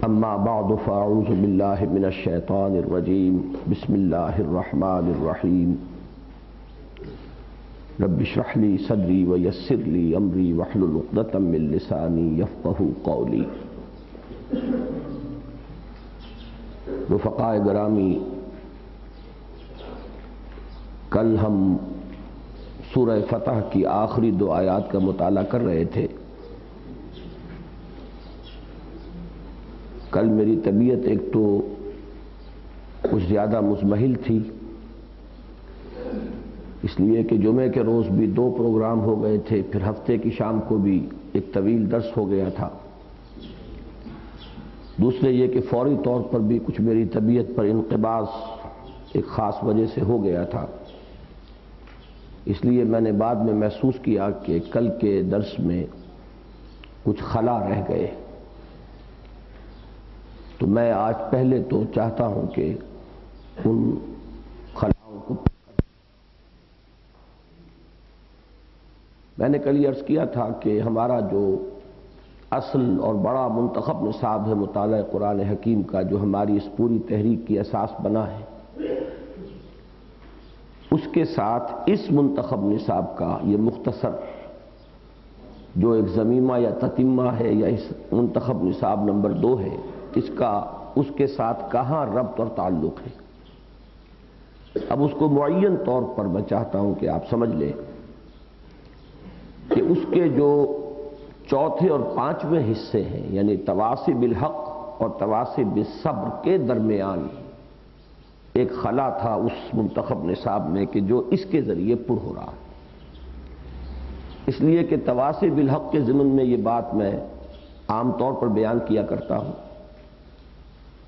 اما بعد فاعوذ باللہ من الشیطان الرجیم بسم اللہ الرحمن الرحیم رب اشرح لی صدری ویسر لی امری واحلل عقدۃ من لسانی یفقہوا قولی۔ رفقائے گرامی، کل ہم سورہ فتح کی آخری 2 آیات کا مطالعہ کر رہے تھے۔ کل میری طبیعت ایک تو کچھ زیادہ مزمحل تھی، اس لیے کہ جمعے کے روز بھی 2 پروگرام ہو گئے تھے، پھر ہفتے کی شام کو بھی ایک طویل درس ہو گیا تھا۔ دوسرے یہ کہ فوری طور پر بھی کچھ میری طبیعت پر انقباض ایک خاص وجہ سے ہو گیا تھا، اس لیے میں نے بعد میں محسوس کیا کہ کل کے درس میں کچھ خلا رہ گئے، تو میں آج پہلے تو چاہتا ہوں کہ ان خلاؤں کو میں نے کل یہ عرض کیا تھا کہ ہمارا جو اصل اور بڑا منتخب نصاب ہے مطالعہ قرآن حکیم کا، جو ہماری اس پوری تحریک کی اساس بنا ہے، اس کے ساتھ اس منتخب نصاب کا یہ مختصر جو ایک ضمیمہ یا تتمہ ہے، یا اس منتخب نصاب نمبر 2 ہے، اس کا اس کے ساتھ کہاں ربط اور تعلق ہے۔ اب اس کو معین طور پر میں چاہتا ہوں کہ آپ سمجھ لیں کہ اس کے جو چوتھے اور 5ویں حصے ہیں، یعنی تواصی بالحق اور تواصی بالصبر کے درمیان ایک خلا تھا اس منتخب نصاب میں کہ جو اس کے ذریعے پر ہو رہا ہے۔ اس لیے کہ تواصی بالحق کے ضمن میں یہ بات میں عام طور پر بیان کیا کرتا ہوں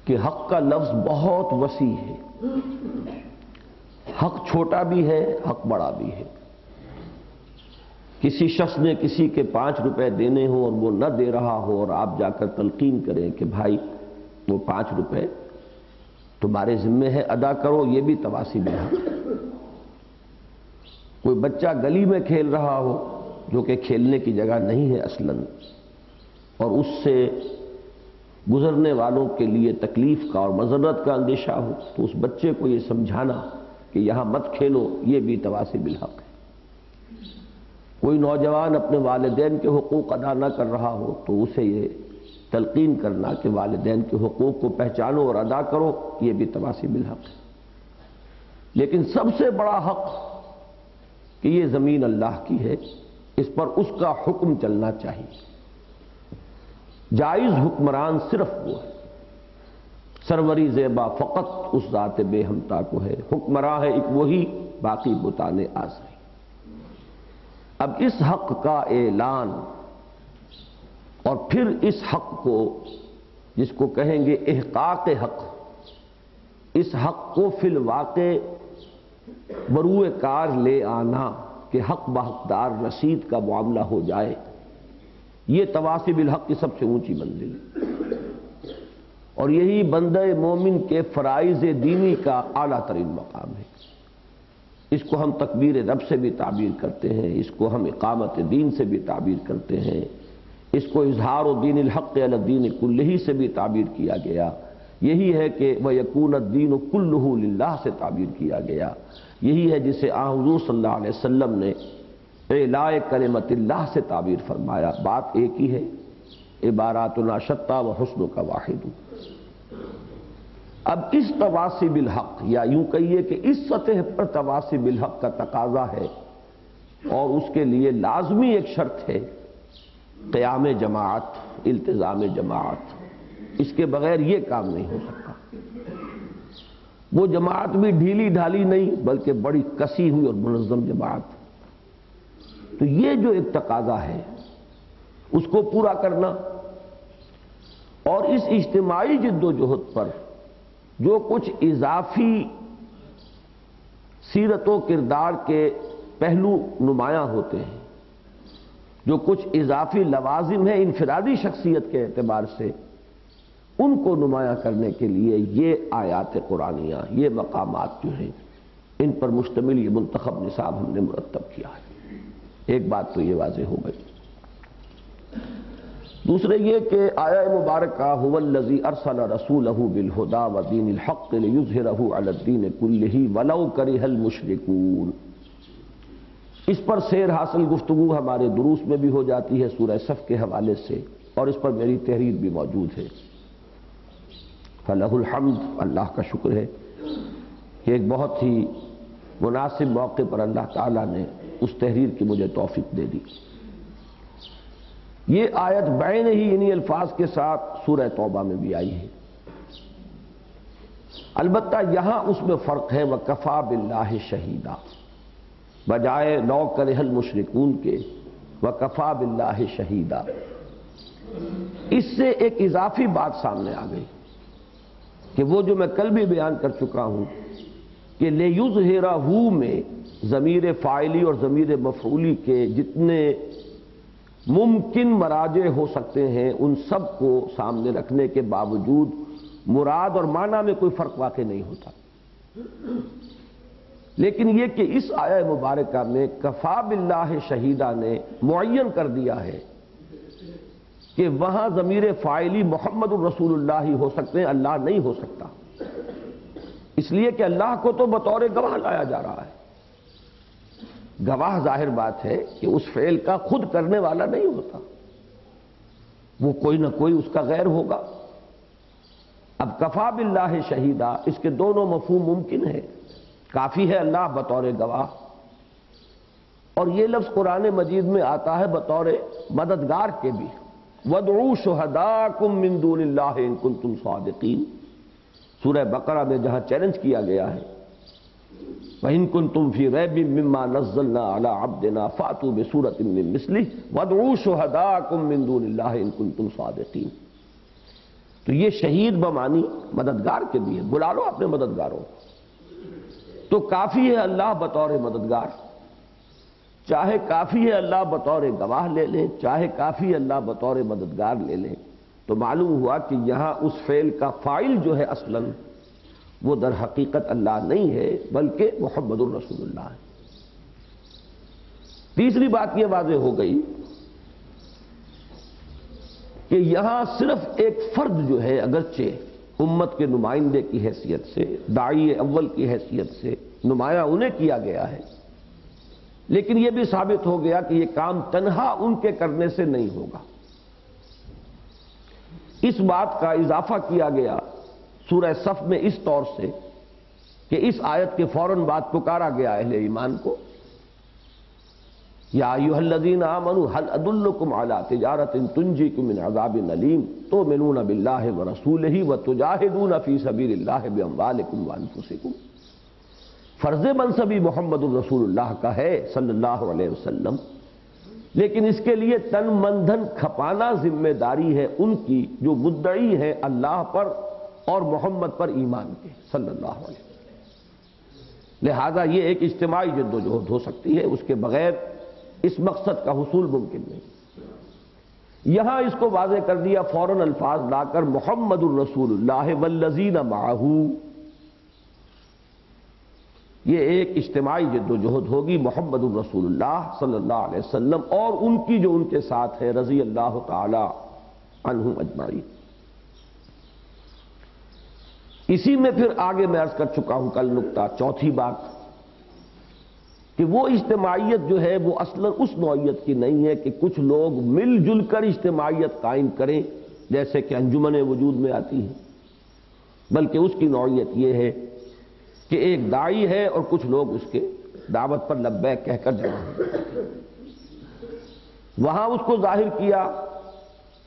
کہ حق کا لفظ بہت وسیع ہے، حق چھوٹا بھی ہے، حق بڑا بھی ہے۔ کسی شخص نے کسی کے 5 روپے دینے ہوں اور وہ نہ دے رہا ہو، اور آپ جا کر تلقین کریں کہ بھائی وہ 5 روپے تمہارے ذمے ہے، ادا کرو، یہ بھی تواصی بالحق ہے۔ کوئی بچہ گلی میں کھیل رہا ہو جو کہ کھیلنے کی جگہ نہیں ہے اصلاً، اور اس سے گزرنے والوں کے لیے تکلیف کا اور مضرت کا اندیشہ ہو، تو اس بچے کو یہ سمجھانا کہ یہاں مت کھیلو، یہ بھی تواصی بالحق ہے۔ کوئی نوجوان اپنے والدین کے حقوق ادا نہ کر رہا ہو تو اسے یہ تلقین کرنا کہ والدین کے حقوق کو پہچانو اور ادا کرو، یہ بھی تواصی بالحق ہے۔ لیکن سب سے بڑا حق کہ یہ زمین اللہ کی ہے، اس پر اس کا حکم چلنا چاہیے۔ جائز حکمران صرف وہ ہے، سروری زیبا فقط اس ذات بے ہمتا کو ہے، حکمراں ہے ایک وہی، باقی بتانے آزمائیں۔ اب اس حق کا اعلان اور پھر اس حق کو جس کو کہیں گے احقاق حق، اس حق کو فی الواقع بروئے کار لے آنا کہ حق بحقدار رسید کا معاملہ ہو جائے، یہ تواصی بالحق کی سب سے اونچی منزل ہے، اور یہی بندہ مومن کے فرائض دینی کا اعلیٰ ترین مقام ہے۔ اس کو ہم تکبیر رب سے بھی تعبیر کرتے ہیں، اس کو ہم اقامت دین سے بھی تعبیر کرتے ہیں، اس کو اظہار دین الحق علی الدین کلہ سے بھی تعبیر کیا گیا، یہی ہے کہ وَيَكُونَ الدِّينُ كُلُّهُ لِلَّهِ سے تعبیر کیا گیا، یہی ہے جسے حضور صلی اللہ علیہ وسلم نے اعلاء کلمت اللہ سے تعبیر فرمایا۔ بات ایک ہی ہے، عباراتنا شتیٰ وحسنک واحد۔ اب اس تواصی بالحق، یا یوں کہیے کہ اس سطح پر تواصی بالحق کا تقاضا ہے، اور اس کے لیے لازمی ایک شرط ہے قیام جماعت، التزام جماعت۔ اس کے بغیر یہ کام نہیں ہو سکتا۔ وہ جماعت بھی ڈھیلی ڈھالی نہیں، بلکہ بڑی کسی ہوئی اور منظم جماعت۔ تو یہ جو ایک تقاضا ہے اس کو پورا کرنا، اور اس اجتماعی جد و جہد پر جو کچھ اضافی سیرت و کردار کے پہلو نمایاں ہوتے ہیں، جو کچھ اضافی لوازم ہیں انفرادی شخصیت کے اعتبار سے، ان کو نمایاں کرنے کے لیے یہ آیات قرآنیہ، یہ مقامات جو ہیں، ان پر مشتمل یہ منتخب نصاب ہم نے مرتب کیا ہے۔ ایک بات تو یہ واضح ہو گئی۔ دوسرے یہ کہ آیہ مبارکہ هو الذی ارسل رسولہ بالہدی ودین الحق لیظہرہ علی الدین کلہ ولو کرہ المشرکون، اس پر سیر حاصل گفتگو ہمارے دروس میں بھی ہو جاتی ہے سورہ صف کے حوالے سے، اور اس پر میری تحریر بھی موجود ہے۔ فلہ الحمد، اللہ کا شکر ہے کہ ایک بہت ہی مناسب موقع پر اللہ تعالیٰ نے اس تحریر کی مجھے توفیق دے دی۔ یہ آیت بعین ہی انہی الفاظ کے ساتھ سورہ توبہ میں بھی آئی ہے، البتہ یہاں اس میں فرق ہے وَكَفَى بِاللَّهِ شَهِيدًا، بجائے لَوْ كَرِهَ الْمُشْرِكُونَ کے وَكَفَى بِاللَّهِ شَهِيدًا، اس سے ایک اضافی بات سامنے آ گئی کہ وہ جو میں کل بھی بیان کر چکا ہوں کہ لِيُظْهِرَهُ میں ضمیر فاعلی اور ضمیر مفعولی کے جتنے ممکن مراجع ہو سکتے ہیں ان سب کو سامنے رکھنے کے باوجود مراد اور معنی میں کوئی فرق واقع نہیں ہوتا، لیکن یہ کہ اس آیہ مبارکہ میں کفا باللہ شہیدہ نے معین کر دیا ہے کہ وہاں ضمیر فاعلی محمد الرسول اللہ ہی ہو سکتے ہیں، اللہ نہیں ہو سکتا، اس لیے کہ اللہ کو تو بطور گواہ لایا جا رہا ہے۔ گواہ ظاہر بات ہے کہ اس فعل کا خود کرنے والا نہیں ہوتا، وہ کوئی نہ کوئی اس کا غیر ہوگا۔ اب کفا باللہ شہیدہ، اس کے دونوں مفہوم ممکن ہے، کافی ہے اللہ بطور گواہ، اور یہ لفظ قرآن مجید میں آتا ہے بطور مددگار کے بھی، وَادْعُوا شُهَدَاءَكُم مِّن دُونِ اللَّهِ إِن كُنتُمْ صَادِقِينَ، سورہ بقرہ میں جہاں چیلنج کیا گیا ہے وَإِن كُنتُمْ فِي رَيْبٍ مِّمَّا نَزَّلْنَا عَلَىٰ عَبْدِنَا فَأْتُوا بِسُورَةٍ مِّن مِّثْلِهِ وَادْعُوا شُهَدَاءَكُم مِّن دُونِ اللَّهِ إِن كُنتُمْ صَادِقِينَ۔ تو یہ شہید بمانی مددگار کے بھی ہے، بلا لو اپنے مددگاروں کو، تو کافی ہے اللہ بطور مددگار، چاہے کافی ہے اللہ بطور گواہ لے لیں، چاہے کافی ہے اللہ بطور مددگار لے لیں، تو معلوم ہوا کہ یہاں اس فعل کا فاعل جو ہے اصلاً وہ در حقیقت اللہ نہیں ہے بلکہ محمد الرسول اللہ ہے۔ تیسری بات یہ واضح ہو گئی کہ یہاں صرف ایک فرد جو ہے اگرچہ امت کے نمائندے کی حیثیت سے، داعی اول کی حیثیت سے نمایاں انہیں کیا گیا ہے، لیکن یہ بھی ثابت ہو گیا کہ یہ کام تنہا ان کے کرنے سے نہیں ہوگا۔ اس بات کا اضافہ کیا گیا سورہ صف میں اس طور سے کہ اس آیت کے فوراً بعد پکارا گیا اہل ایمان کو، یا ایھا الذین آمنوا هل ادلکم علی تجارۃ تنجیکم من عذاب علیم تؤمنون باللہ ورسولہ وتجاہدون فی سبیل اللہ باموالکم وانفسکم۔ فرض منصبی محمد الرسول اللہ کا ہے صلی اللہ علیہ وسلم، لیکن اس کے لیے تن من دھن کھپانا ذمہ داری ہے ان کی جو مدعی ہے اللہ پر اور محمد پر ایمان کے صلی اللہ علیہ وسلم۔ لہذا یہ ایک اجتماعی جدوجہد ہو سکتی ہے، اس کے بغیر اس مقصد کا حصول ممکن نہیں۔ یہاں اس کو واضح کر دیا فوراً الفاظ لا کر محمد الرسول اللہ والذین معہ، یہ ایک اجتماعی جدوجہد ہوگی محمد الرسول اللہ صلی اللہ علیہ وسلم اور ان کی جو ان کے ساتھ ہے رضی اللہ تعالی عنہم اجمعین۔ اسی میں پھر آگے میں عرض کر چکا ہوں کل نکتہ، چوتھی بات کہ وہ اجتماعیت جو ہے وہ اصلاً اس نوعیت کی نہیں ہے کہ کچھ لوگ مل جل کر اجتماعیت قائم کریں جیسے کہ انجمن وجود میں آتی ہے، بلکہ اس کی نوعیت یہ ہے کہ ایک داعی ہے اور کچھ لوگ اس کے دعوت پر لبیک کہہ کر جمع ہیں۔ وہاں اس کو ظاہر کیا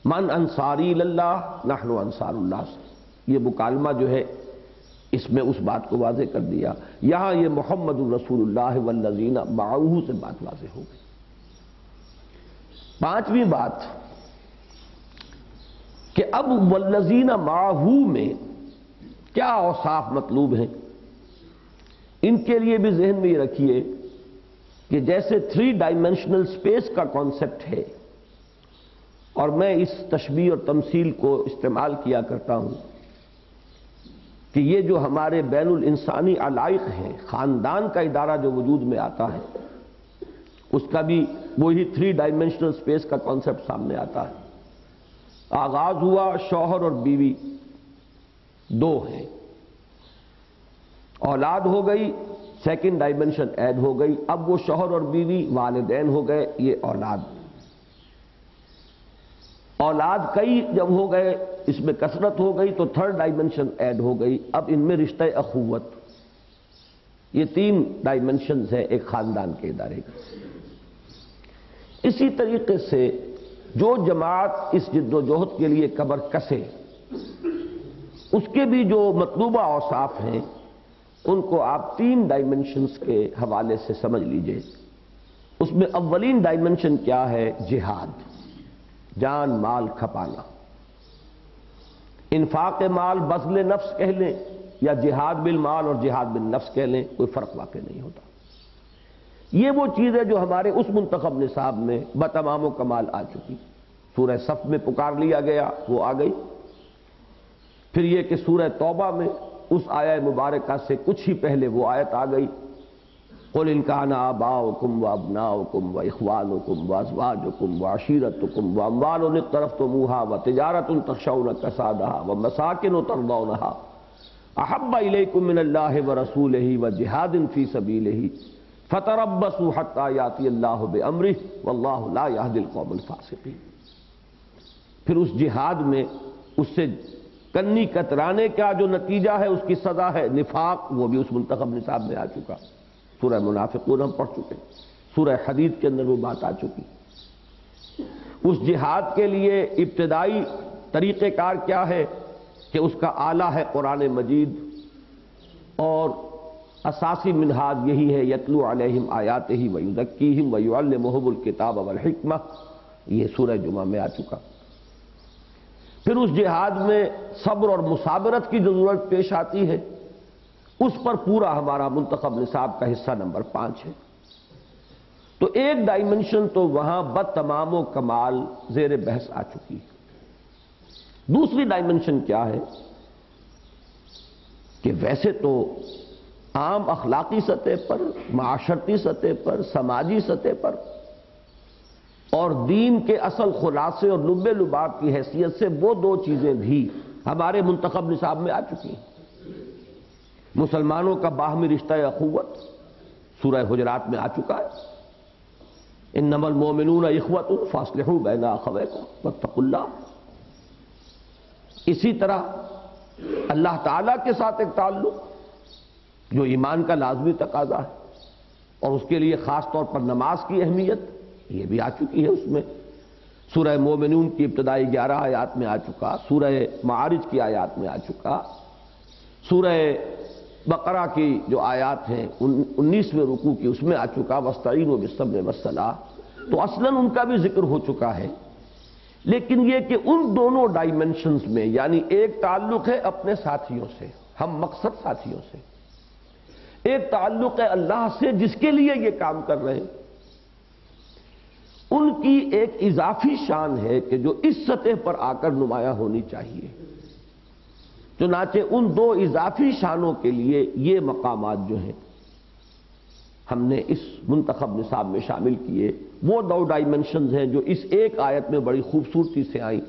من انصاری اللہ نحن انصار اللہ سے، یہ مکالمہ جو ہے اس میں اس بات کو واضح کر دیا، یہاں یہ محمد الرسول اللہ والذین معہ سے بات واضح ہو گئی۔ پانچویں بات کہ اب والذین معہ میں کیا اوصاف مطلوب ہیں، ان کے لیے بھی ذہن میں یہ رکھیے کہ جیسے 3 ڈائمینشنل اسپیس کا کانسیپٹ ہے، اور میں اس تشبیہ اور تمثیل کو استعمال کیا کرتا ہوں کہ یہ جو ہمارے بین الانسانی علائق ہیں، خاندان کا ادارہ جو وجود میں آتا ہے اس کا بھی وہی 3 ڈائمینشنل اسپیس کا کانسیپٹ سامنے آتا ہے۔ آغاز ہوا، شوہر اور بیوی دو ہیں، اولاد ہو گئی، سیکنڈ ڈائمنشن ایڈ ہو گئی، اب وہ شوہر اور بیوی والدین ہو گئے، یہ اولاد کئی جب ہو گئے، اس میں کثرت ہو گئی تو تھرڈ ڈائمنشن ایڈ ہو گئی، اب ان میں رشتہ اخوت، یہ تین ڈائمنشنز ہیں ایک خاندان کے ادارے کے۔ اسی طریقے سے جو جماعت اس جد و جہد کے لیے کمر کسے، اس کے بھی جو مطلوبہ اوصاف ہیں ان کو آپ تین ڈائمنشنز کے حوالے سے سمجھ لیجئے۔ اس میں اولین ڈائمنشن کیا ہے؟ جہاد، جان مال کھپانا، انفاق مال بذل نفس کہہ لیں یا جہاد بالمال اور جہاد بالنفس کہہ لیں، کوئی فرق واقع نہیں ہوتا۔ یہ وہ چیز ہے جو ہمارے اس منتخب نصاب میں بتمام و کمال آ چکی۔ سورہ صف میں پکار لیا گیا، وہ آ گئی۔ پھر یہ کہ سورہ توبہ میں اس آیہ مبارکہ سے کچھ ہی پہلے وہ آیت آ گئی، قُلْ إِنْ كَانَ آبَاؤُكُمْ وَأَبْنَاؤُكُمْ وَإِخْوَانُكُمْ وَأَزْوَاجُكُمْ وَعَشِيرَتُكُمْ وَأَمْوَالٌ اقْتَرَفْتُمُوهَا وَتِجَارَةٌ تَخْشَوْنَ كَسَادَهَا وَمَسَاكِنُ تَرْضَوْنَهَا أَحَبَّ إِلَيْكُم مِّنَ اللَّهِ وَرَسُولِهِ وَجِهَادٍ فِي سَبِيلِهِ فَتَرَبَّصُوا حَتَّىٰ يَأْتِيَ اللَّهُ بِأَمْرِهِ وَاللَّهُ لَا يَهْدِي الْقَوْمَ الْفَاسِقِينَ۔ پھر اس جہاد میں اس سے کنی کترانے کا جو نتیجہ ہے، اس کی سزا ہے نفاق، وہ بھی اس منتخب نصاب میں آ چکا۔ سورہ منافقون ہم پڑھ چکے، سورہ حدید کے اندر وہ بات آ چکی۔ اس جہاد کے لیے ابتدائی طریقہ کار کیا ہے کہ اس کا آلہ ہے قرآن مجید، اور اساسی منہاج یہی ہے، یتلو علیہم آیاتہ ویزکیہم ویعلمہم الکتاب والحکمہ، یہ سورہ جمعہ میں آ چکا۔ پھر اس جہاد میں صبر اور مصابرت کی ضرورت پیش آتی ہے، اس پر پورا ہمارا منتخب نصاب کا حصہ نمبر 5 ہے۔ تو ایک ڈائمنشن تو وہاں بتمام و کمال زیر بحث آ چکی ہے۔ دوسری ڈائمنشن کیا ہے کہ ویسے تو عام اخلاقی سطح پر، معاشرتی سطح پر، سماجی سطح پر اور دین کے اصل خلاصے اور لب لباب کی حیثیت سے وہ دو چیزیں بھی ہمارے منتخب نصاب میں آ چکی ہیں۔ مسلمانوں کا باہمی رشتہ اخوت سورہ حجرات میں آ چکا ہے، انما المؤمنون اخوۃ فاصلحوا بین اخویکم واتقوا اللہ۔ اسی طرح اللہ تعالیٰ کے ساتھ ایک تعلق جو ایمان کا لازمی تقاضا ہے، اور اس کے لیے خاص طور پر نماز کی اہمیت یہ بھی آ چکی ہے۔ اس میں سورہ مومنون کی ابتدائی 11 آیات میں آ چکا، سورہ معارج کی آیات میں آ چکا، سورہ بقرہ کی جو آیات ہیں 19ویں رکوع کی اس میں آ چکا، وَاسْتَعِینُوا بِالصَّبْرِ وَالصَّلَاةِ، تو اصلاً ان کا بھی ذکر ہو چکا ہے۔ لیکن یہ کہ ان دونوں ڈائمنشنز میں، یعنی ایک تعلق ہے اپنے ساتھیوں سے، ہم مقصد ساتھیوں سے، ایک تعلق ہے اللہ سے جس کے لیے یہ کام کر رہے ہیں، ان کی ایک اضافی شان ہے کہ جو اس سطح پر آ کر نمایاں ہونی چاہیے۔ چنانچہ ان دو اضافی شانوں کے لیے یہ مقامات جو ہیں ہم نے اس منتخب نصاب میں شامل کیے، وہ دو ڈائمنشنز ہیں جو اس ایک آیت میں بڑی خوبصورتی سے آئیں۔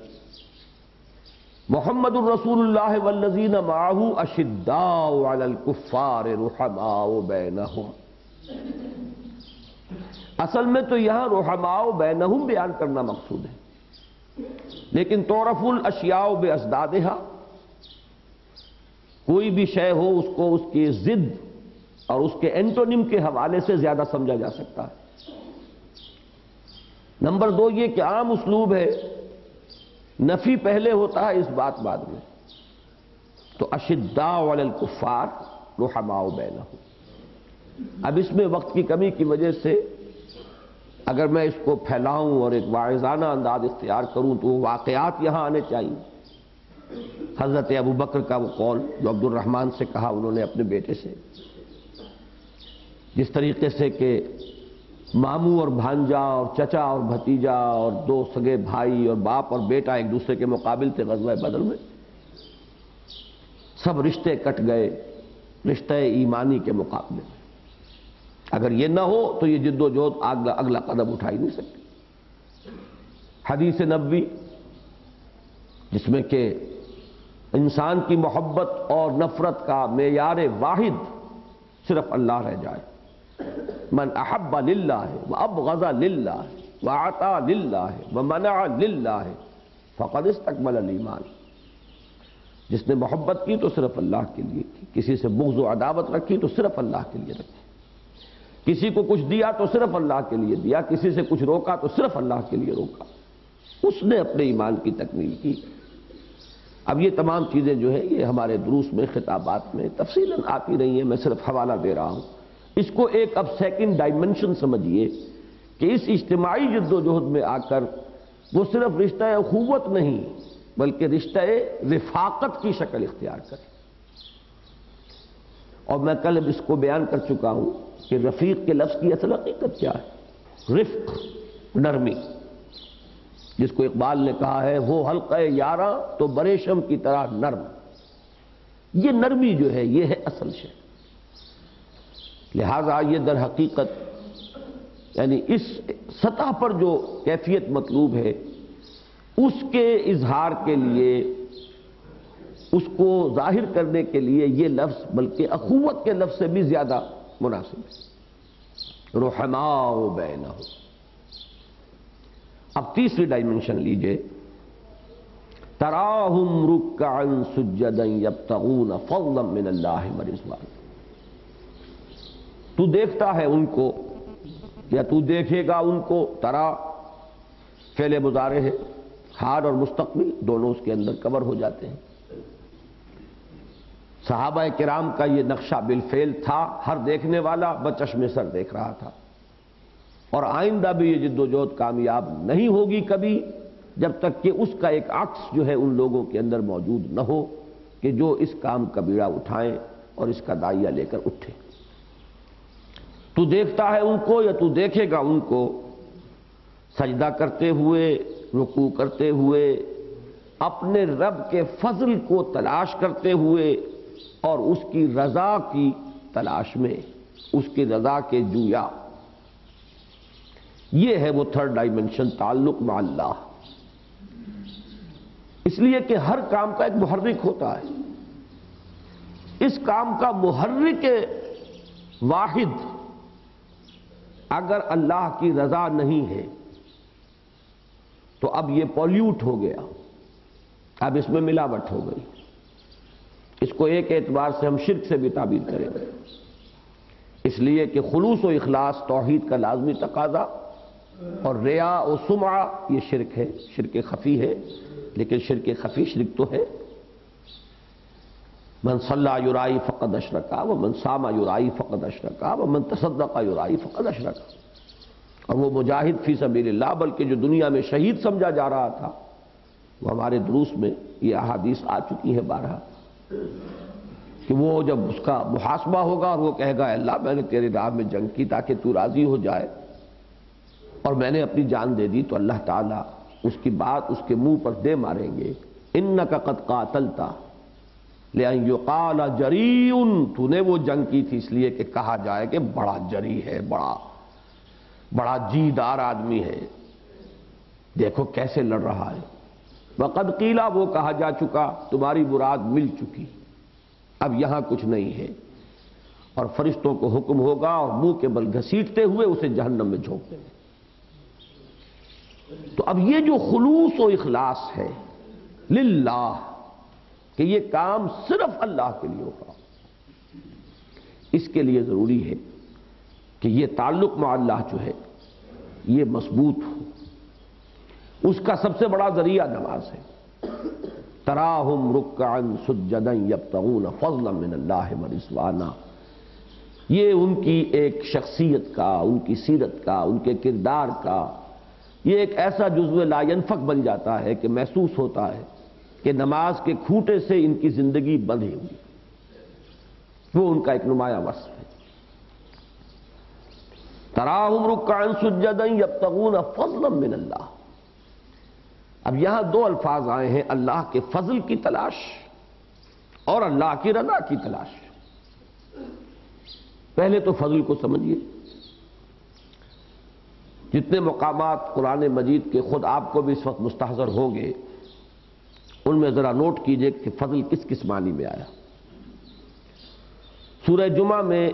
محمد الرسول اللہ والذین معہ اشداء علی الکفار رحماء بینہم۔ اصل میں تو یہاں رحماء بینہم بیان کرنا مقصود ہے، لیکن تعرف الاشیاء بازدادہا، کوئی بھی شے ہو اس کو اس کی ضد اور اس کے اینٹونیم کے حوالے سے زیادہ سمجھا جا سکتا ہے۔ نمبر 2 یہ کہ عام اسلوب ہے، نفی پہلے ہوتا ہے، اس بات بعد میں۔ تو اشداء علی الکفار رحماء بینہم، اب اس میں وقت کی کمی کی وجہ سے اگر میں اس کو پھیلاؤں اور ایک واعظانہ انداز اختیار کروں تو واقعات یہاں آنے چاہیے۔ حضرت ابو بکر کا وہ قول جو عبد الرحمن سے کہا انہوں نے اپنے بیٹے سے، جس طریقے سے کہ ماموں اور بھانجا اور چچا اور بھتیجا اور دو سگے بھائی اور باپ اور بیٹا ایک دوسرے کے مقابل تھے غزوہ بدر میں، سب رشتے کٹ گئے رشتہ ایمانی کے مقابلے میں۔ اگر یہ نہ ہو تو یہ جد و جہد اگلا قدم اٹھا ہی نہیں سکتے۔ حدیث نبوی جس میں کہ انسان کی محبت اور نفرت کا معیار واحد صرف اللہ رہ جائے۔ من احب للہ وابغض للہ واعطى للہ ومنع للہ فقد استکمل الایمان۔ جس نے محبت کی تو صرف اللہ کے لیے کی، کسی سے بغض و عداوت رکھی تو صرف اللہ کے لیے رکھی، کسی کو کچھ دیا تو صرف اللہ کے لیے دیا، کسی سے کچھ روکا تو صرف اللہ کے لیے روکا، اس نے اپنے ایمان کی تکمیل کی۔ اب یہ تمام چیزیں جو ہیں یہ ہمارے دروس میں خطابات میں تفصیلاً آتی رہی ہیں، میں صرف حوالہ دے رہا ہوں۔ اس کو ایک اب سیکنڈ ڈائمنشن سمجھیے کہ اس اجتماعی جد و جہد میں آ کر وہ صرف رشتہ اخوت نہیں بلکہ رشتہ رفاقت کی شکل اختیار کرے۔ اور میں کل اب اس کو بیان کر چکا ہوں کہ رفیق کے لفظ کی اصل حقیقت کیا ہے؟ رفق، نرمی، جس کو اقبال نے کہا ہے وہ حلقہ یاراں تو بریشم کی طرح نرم۔ یہ نرمی جو ہے یہ ہے اصل شے۔ لہذا یہ در حقیقت یعنی اس سطح پر جو کیفیت مطلوب ہے اس کے اظہار کے لیے، اس کو ظاہر کرنے کے لیے یہ لفظ بلکہ اخوت کے لفظ سے بھی زیادہ مناسب ہے۔ رحماء بینہم۔ اب تیسری ڈائمنشن لیجئے، تراہم رکعا سجدا یبتغون فضلا من اللہ ورضوانا۔ تو دیکھتا ہے ان کو یا تو دیکھے گا ان کو، ترا فعل مضارع ہے، حال اور مستقبل دونوں اس کے اندر کور ہو جاتے ہیں۔ صحابہ کرام کا یہ نقشہ بالفعل تھا، ہر دیکھنے والا بچشم سر دیکھ رہا تھا، اور آئندہ بھی یہ جد و جہد کامیاب نہیں ہوگی کبھی جب تک کہ اس کا ایک عکس جو ہے ان لوگوں کے اندر موجود نہ ہو کہ جو اس کام کا بیڑا اٹھائیں اور اس کا دائیا لے کر اٹھیں۔ تو دیکھتا ہے ان کو یا تو دیکھے گا ان کو سجدہ کرتے ہوئے، رکوع کرتے ہوئے، اپنے رب کے فضل کو تلاش کرتے ہوئے اور اس کی رضا کی تلاش میں، اس کی رضا کے جویا۔ یہ ہے وہ تھرڈ ڈائمنشن، تعلق مع اللہ۔ اس لیے کہ ہر کام کا ایک محرک ہوتا ہے، اس کام کا محرک واحد اگر اللہ کی رضا نہیں ہے تو اب یہ پولیوٹ ہو گیا، اب اس میں ملاوٹ ہو گئی۔ اس کو ایک اعتبار سے ہم شرک سے بھی تعبیر کریں گے، اس لیے کہ خلوص و اخلاص توحید کا لازمی تقاضا، اور ریا و سمعہ یہ شرک ہے، شرک خفی ہے، لیکن شرک خفی شرک تو ہے۔ من صلی یرائی فقد اشرکا ومن صام یرائی فقد اشرکا ومن تصدق یرائی فقد اشرکا۔ اور وہ مجاہد فی سبیل اللہ بلکہ جو دنیا میں شہید سمجھا جا رہا تھا، وہ ہمارے دروس میں یہ احادیث آ چکی ہیں بارہا کہ وہ جب اس کا محاسبہ ہوگا اور وہ کہے گا اللہ میں نے تیرے راہ میں جنگ کی تاکہ تو راضی ہو جائے اور میں نے اپنی جان دے دی، تو اللہ تعالیٰ اس کی بات اس کے منہ پر دے ماریں گے، انک قد قاتلت لأن یقال جریء، تو نے وہ جنگ کی تھی اس لیے کہ کہا جائے کہ بڑا جری ہے، بڑا جی دار آدمی ہے، دیکھو کیسے لڑ رہا ہے۔ وقد قیلا، وہ کہا جا چکا، تمہاری مراد مل چکی، اب یہاں کچھ نہیں ہے، اور فرشتوں کو حکم ہوگا اور منہ کے بل گھسیٹتے ہوئے اسے جہنم میں جھونک دیں گے۔ تو اب یہ جو خلوص و اخلاص ہے للہ، کہ یہ کام صرف اللہ کے لیے ہوگا، اس کے لیے ضروری ہے کہ یہ تعلق مع اللہ جو ہے یہ مضبوط ہو۔ اس کا سب سے بڑا ذریعہ نماز ہے۔ تراہم رکعا سجدا یبتغون فضلا من اللہ ورضوانا، یہ ان کی ایک شخصیت کا، ان کی سیرت کا، ان کے کردار کا یہ ایک ایسا جزو لا ینفک بن جاتا ہے کہ محسوس ہوتا ہے کہ نماز کے کھوٹے سے ان کی زندگی بندھی ہوئی، وہ ان کا ایک نمایاں وصف ہے۔ تراہم رکعا سجدا یبتغون فضلا من اللہ۔ اب یہاں دو الفاظ آئے ہیں، اللہ کے فضل کی تلاش اور اللہ کی رضا کی تلاش۔ پہلے تو فضل کو سمجھیے، جتنے مقامات قرآن مجید کے خود آپ کو بھی اس وقت مستحضر ہوں گے، ان میں ذرا نوٹ کیجئے کہ فضل کس کس معنی میں آیا۔ سورہ جمعہ میں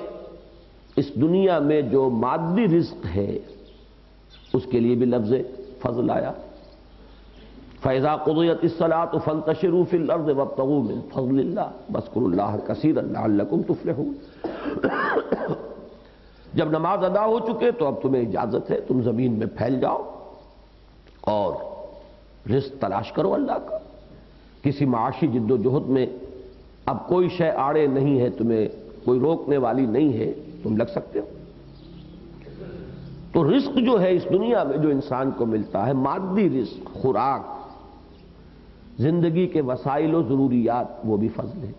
اس دنیا میں جو مادی رزق ہے اس کے لیے بھی لفظ فضل آیا۔ فَإِذَا قُضِيَتِ الصَّلَاةُ فَانتَشِرُوا فِي الْأَرْضِ وَابْتَغُوا مِن فَضْلِ اللَّهِ وَاذْكُرُوا اللَّهَ كَثِيرًا لَعَلَّكُمْ تُفْلِحُونَ۔ جب نماز ادا ہو چکے تو اب تمہیں اجازت ہے تم زمین میں پھیل جاؤ اور رزق تلاش کرو اللہ کا۔ کسی معاشی جد و جہد میں اب کوئی شے آڑے نہیں ہے، تمہیں کوئی روکنے والی نہیں ہے، تم لگ سکتے ہو۔ تو رزق جو ہے اس دنیا میں جو انسان کو ملتا ہے، مادی رزق، خوراک، زندگی کے وسائل و ضروریات، وہ بھی فضل ہے۔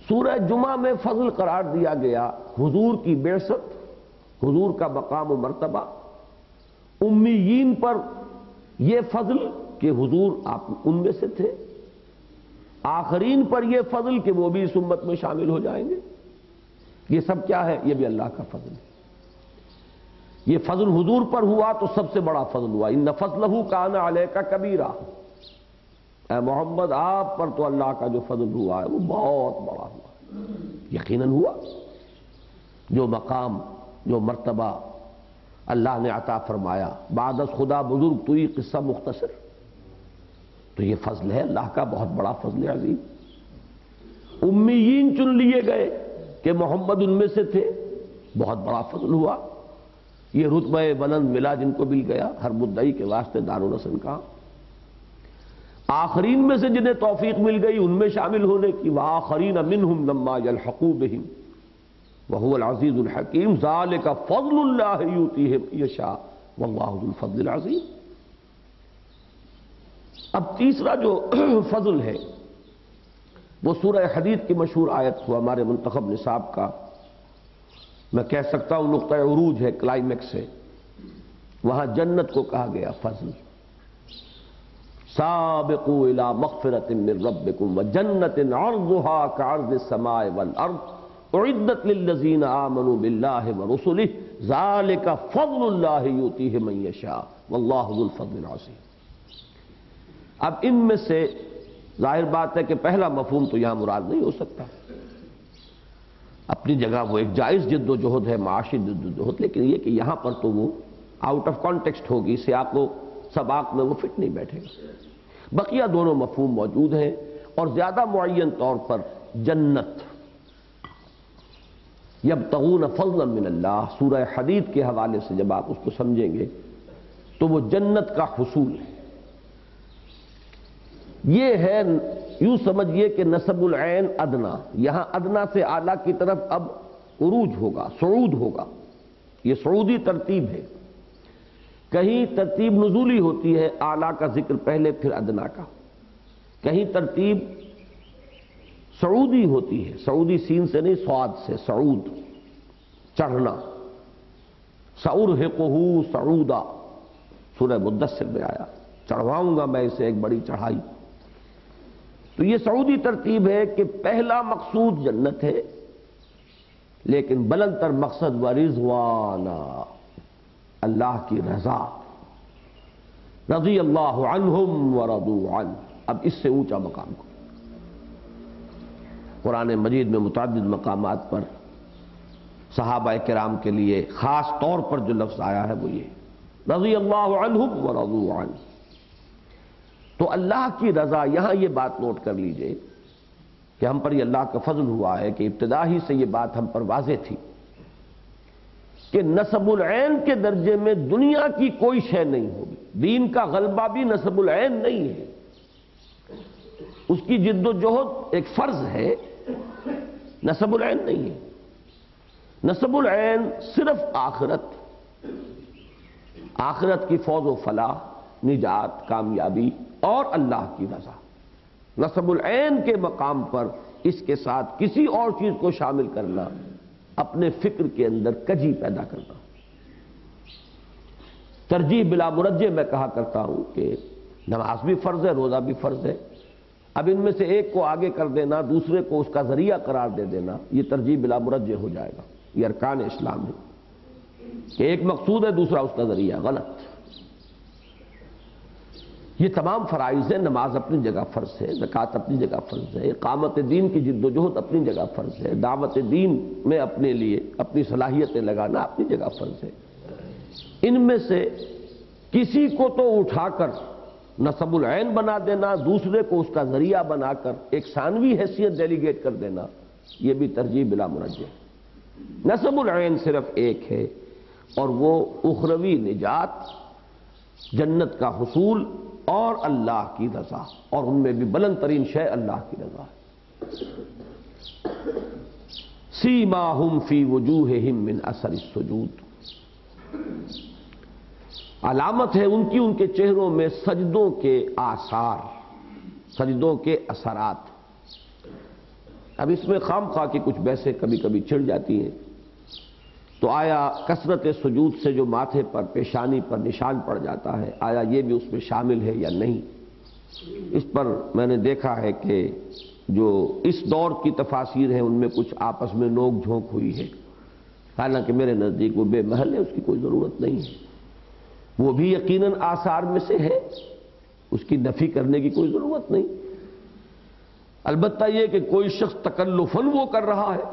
سورہ جمعہ میں فضل قرار دیا گیا حضور کی بعثت، حضور کا مقام و مرتبہ، امیین پر یہ فضل کہ حضور آپ ان میں سے تھے، آخرین پر یہ فضل کہ وہ بھی اس امت میں شامل ہو جائیں گے۔ یہ سب کیا ہے؟ یہ بھی اللہ کا فضل ہے۔ یہ فضل حضور پر ہوا تو سب سے بڑا فضل ہوا۔ ان فضلہ کان علیک کبیرہ، اے محمد آپ پر تو اللہ کا جو فضل ہوا ہے وہ بہت بڑا ہوا، یقیناً ہوا۔ جو مقام، جو مرتبہ اللہ نے عطا فرمایا، بعد از خدا بزرگ تو یہ قصہ مختصر، تو یہ فضل ہے اللہ کا، بہت بڑا فضل عظیم۔ امیین چن لیے گئے کہ محمد ان میں سے تھے، بہت بڑا فضل ہوا۔ یہ رتبہ بلند ملا جن کو مل گیا، ہر مدعی کے واسطے دارالحسن کا۔ آخرین میں سے جنہیں توفیق مل گئی ان میں شامل ہونے کی، وآخرین منہم لما یلحقوا بہم وہو العزیز الحکیم ذالک فضل اللہ یؤتیہ من یشاء واللہ ذو الفضل العظیم۔ اب تیسرا جو فضل ہے وہ سورہ حدید کی مشہور آیت ہوا ہمارے منتخب نصاب کا، میں کہہ سکتا ہوں نقطہ عروج ہے، کلائمیکس ہے۔ وہاں جنت کو کہا گیا فضل، سابقوا الی مغفرۃ من ربکم وجنۃ عرضھا کعرض السماء والارض اعدت للذین آمنوا باللہ ورسلہ ذالک فضل اللہ یؤتیہ من یشاء واللہ ذو الفضل العظیم۔ اب ان میں سے ظاہر بات ہے کہ پہلا مفہوم تو یہاں مراد نہیں ہو سکتا، اپنی جگہ وہ ایک جائز جد و جہد ہے، معاشی جد و جہد، لیکن یہ کہ یہاں پر تو وہ آؤٹ آف کانٹیکسٹ ہوگی، سیاق و سباق میں وہ فٹ نہیں بیٹھے گا۔ بقیہ دونوں مفہوم موجود ہیں، اور زیادہ معین طور پر جنت، یبتغون فضلا من اللہ، سورہ حدید کے حوالے سے جب آپ اس کو سمجھیں گے تو وہ جنت کا حصول ہے۔ یہ ہے، یوں سمجھئے کہ نسب العین ادنا، یہاں ادنا سے اعلیٰ کی طرف اب عروج ہوگا، صعود ہوگا۔ یہ صعودی ترتیب ہے، کہیں ترتیب نزولی ہوتی ہے، اعلیٰ کا ذکر پہلے پھر ادنا کا، کہیں ترتیب صعودی ہوتی ہے، صعودی سین سے نہیں صاد سے، صعود، چڑھنا۔ سأرہقہ صعودا، سورہ مدثر میں آیا، چڑھواؤں گا میں اسے ایک بڑی چڑھائی۔ تو یہ سعودی ترتیب ہے کہ پہلا مقصود جنت ہے، لیکن بلند تر مقصد ورضوانا، اللہ کی رضا، رضی اللہ عنہم ورضوا عنہ۔ اب اس سے اونچا مقام کو قرآن مجید میں متعدد مقامات پر صحابہ کرام کے لیے خاص طور پر جو لفظ آیا ہے وہ یہ رضی اللہ عنہم ورضوا عنہ۔ تو اللہ کی رضا، یہاں یہ بات نوٹ کر لیجئے کہ ہم پر یہ اللہ کا فضل ہوا ہے کہ ابتدا ہی سے یہ بات ہم پر واضح تھی کہ نسب العین کے درجے میں دنیا کی کوئی شے نہیں ہوگی۔ دین کا غلبہ بھی نسب العین نہیں ہے، اس کی جد و جہد ایک فرض ہے، نسب العین نہیں ہے۔ نسب العین صرف آخرت، آخرت کی فوز و فلاح، نجات، کامیابی اور اللہ کی رضا۔ نسب العین کے مقام پر اس کے ساتھ کسی اور چیز کو شامل کرنا اپنے فکر کے اندر کجی پیدا کرنا۔ ترجیح بلا مرجح میں کہا کرتا ہوں کہ نماز بھی فرض ہے، روزہ بھی فرض ہے، اب ان میں سے ایک کو آگے کر دینا، دوسرے کو اس کا ذریعہ قرار دے دینا، یہ ترجیح بلا مرجح ہو جائے گا۔ یہ ارکان اسلام ہے کہ ایک مقصود ہے، دوسرا اس کا ذریعہ، غلط۔ یہ تمام فرائض ہیں، نماز اپنی جگہ فرض ہے، زکوٰۃ اپنی جگہ فرض ہے، اقامت دین کی جد و جہد اپنی جگہ فرض ہے، دعوت دین میں اپنے لیے اپنی صلاحیتیں لگانا اپنی جگہ فرض ہے۔ ان میں سے کسی کو تو اٹھا کر نصب العین بنا دینا، دوسرے کو اس کا ذریعہ بنا کر ایک ثانوی حیثیت ڈیلیگیٹ کر دینا، یہ بھی ترجیح بلا مرجح۔ نصب العین صرف ایک ہے، اور وہ اخروی نجات، جنت کا حصول اور اللہ کی رضا، اور ان میں بھی بلند ترین شے اللہ کی رضا ہے۔ سیماہم فی وجوہہم من اثر السجود، علامت ہے ان کے چہروں میں سجدوں کے آثار، سجدوں کے اثرات۔ اب اس میں خام خواہ کی کچھ بحثیں کبھی کبھی چھڑ جاتی ہیں، تو آیا کثرت سجود سے جو ماتھے پر، پیشانی پر نشان پڑ جاتا ہے، آیا یہ بھی اس میں شامل ہے یا نہیں؟ اس پر میں نے دیکھا ہے کہ جو اس دور کی تفاسیر ہیں ان میں کچھ آپس میں نوک جھونک ہوئی ہے، حالانکہ میرے نزدیک وہ بے محل ہے، اس کی کوئی ضرورت نہیں ہے۔ وہ بھی یقیناً آثار میں سے ہے، اس کی نفی کرنے کی کوئی ضرورت نہیں۔ البتہ یہ کہ کوئی شخص تکلفاً وہ کر رہا ہے،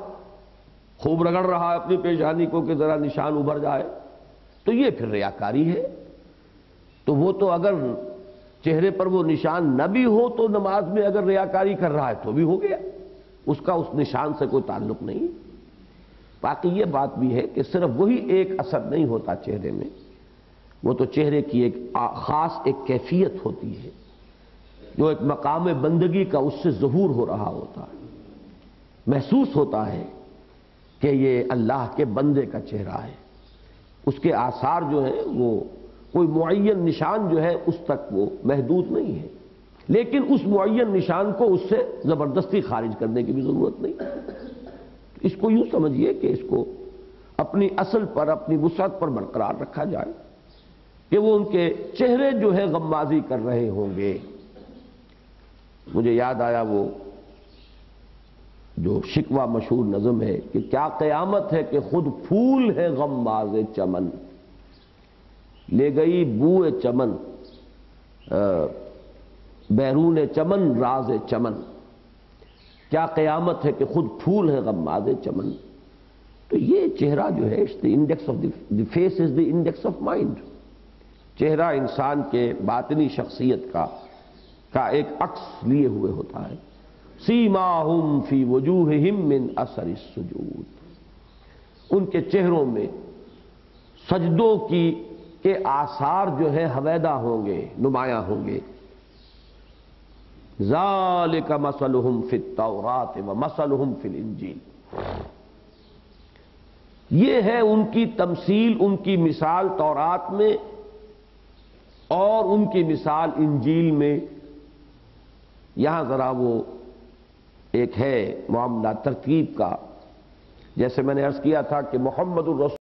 خوب رگڑ رہا ہے اپنی پیشانی کو کہ ذرا نشان ابھر جائے، تو یہ پھر ریاکاری ہے۔ تو وہ تو اگر چہرے پر وہ نشان نہ بھی ہو تو نماز میں اگر ریاکاری کر رہا ہے تو بھی ہو گیا، اس کا اس نشان سے کوئی تعلق نہیں۔ باقی یہ بات بھی ہے کہ صرف وہی ایک اثر نہیں ہوتا چہرے میں، وہ تو چہرے کی ایک خاص ایک کیفیت ہوتی ہے جو ایک مقام بندگی کا اس سے ظہور ہو رہا ہوتا ہے، محسوس ہوتا ہے کہ یہ اللہ کے بندے کا چہرہ ہے۔ اس کے آثار جو ہیں وہ کوئی معین نشان جو ہے اس تک وہ محدود نہیں ہے، لیکن اس معین نشان کو اس سے زبردستی خارج کرنے کی بھی ضرورت نہیں۔ اس کو یوں سمجھیے کہ اس کو اپنی اصل پر، اپنی وسعت پر برقرار رکھا جائے کہ وہ ان کے چہرے جو ہے غمازی کر رہے ہوں گے۔ مجھے یاد آیا وہ جو شکوہ مشہور نظم ہے کہ کیا قیامت ہے کہ خود پھول ہے غماز چمن، لے گئی بوئے چمن بیرون چمن راز چمن، کیا قیامت ہے کہ خود پھول ہے غماز چمن۔ تو یہ چہرہ جو ہے index of the face is the index of mind, چہرہ انسان کے باطنی شخصیت کا ایک عکس لیے ہوئے ہوتا ہے۔ سیماہم فی وجوہہم من اثر السجود، ان کے چہروں میں سجدوں کے آثار جو ہے حویدہ ہوں گے، نمایاں ہوں گے۔ ذالک مثلہم فی التوراۃ ومثلہم فی الانجیل، یہ ہے ان کی تمثیل، ان کی مثال تورات میں اور ان کی مثال انجیل میں۔ یہاں ذرا وہ ایک ہے معاملہ ترتیب کا، جیسے میں نے عرض کیا تھا کہ محمد الرسول